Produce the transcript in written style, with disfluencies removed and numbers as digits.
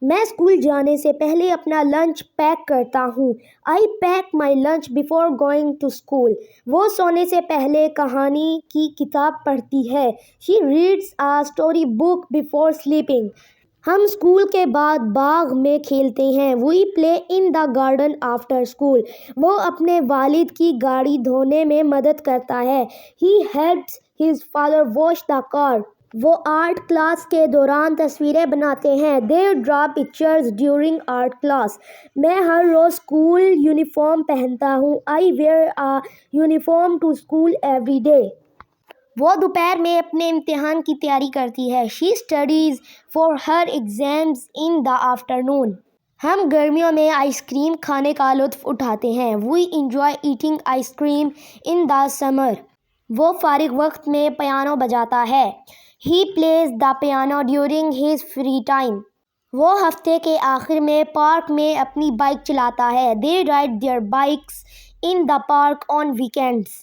میں اسکول جانے سے پہلے اپنا لنچ پیک کرتا ہوں. I pack my lunch before going to school. وہ سونے سے پہلے کہانی کی کتاب پڑھتی ہے. She reads a story book before sleeping. ہم اسکول کے بعد باغ میں کھیلتے ہیں. We play in the garden after school. وہ اپنے والد کی گاڑی دھونے میں مدد کرتا ہے. He helps his father wash the car. وہ آرٹ کلاس کے دوران تصویریں بناتے ہیں. They draw pictures during art class. میں ہر روز اسکول یونیفارم پہنتا ہوں. I wear a uniform to school every day. وہ دوپہر میں اپنے امتحان کی تیاری کرتی ہے. She studies for her exams in the afternoon. ہم گرمیوں میں آئس کریم کھانے کا لطف اٹھاتے ہیں. We enjoy eating ice cream in the summer. وہ فارغ وقت میں پیانو بجاتا ہے. He plays the piano during his free time. وہ ہفتے کے آخر میں پارک میں اپنی بائک چلاتا ہے. They ride their bikes in the park on weekends.